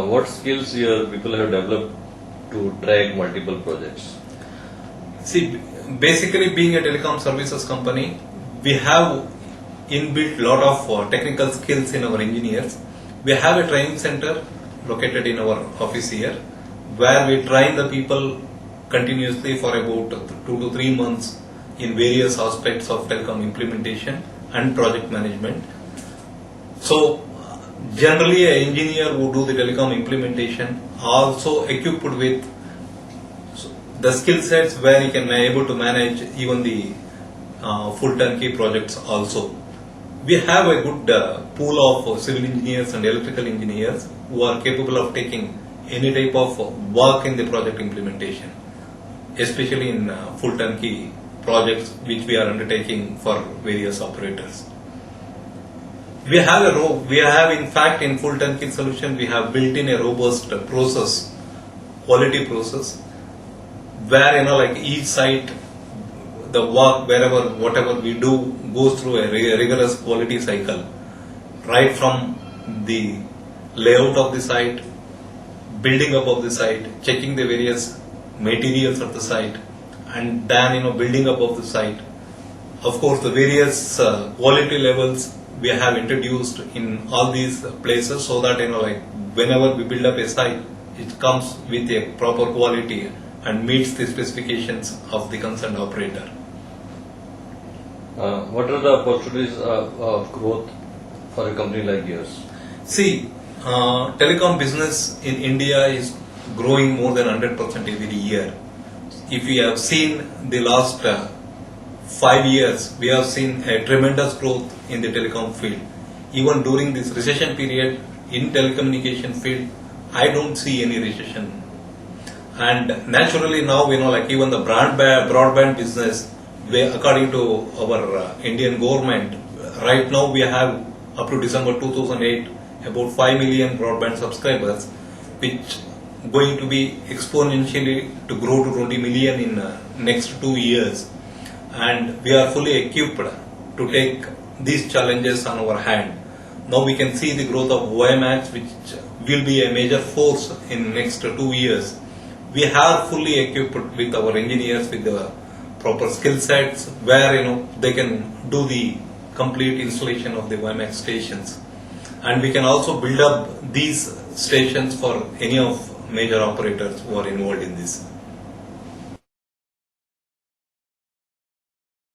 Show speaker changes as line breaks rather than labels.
what skills your people have developed to track multiple projects?
See, basically being a telecom services company, we have inbuilt lot of technical skills in our engineers. We have a training center located in our office here, where we train the people continuously for about 2 to 3 months in various aspects of telecom implementation and project management. So, generally an engineer who do the telecom implementation also equipped with the skill sets where he can be able to manage even the full turnkey projects also. We have a good pool of civil engineers and electrical engineers who are capable of taking any type of work in the project implementation, especially in full turnkey projects which we are undertaking for various operators. We have in fact in full turnkey solution we have built in a robust process, quality process, where like each site, the work whatever we do goes through a rigorous quality cycle, right from the layout of the site, building up of the site, checking the various materials of the site, and then building up of the site. Of course, the various quality levels we have introduced in all these places, so that like whenever we build up a site, it comes with a proper quality and meets the specifications of the concerned operator.
What are the opportunities of growth for a company like yours?
See, telecom business in India is growing more than 100% every year. If we have seen the last 5 years, we have seen a tremendous growth in the telecom field. Even during this recession period in telecommunication field, I don't see any recession. And naturally now like even the broadband business, according to our Indian government, right now we have up to December 2008 about 5 million broadband subscribers, which going to be exponentially to grow to 20 million in next 2 years. And we are fully equipped to take these challenges on our hand. Now we can see the growth of WiMAX, which will be a major force in next 2 years. We are fully equipped with our engineers with the proper skill sets where they can do the complete installation of the WiMAX stations, and we can also build up these stations for any of major operators who are involved in this.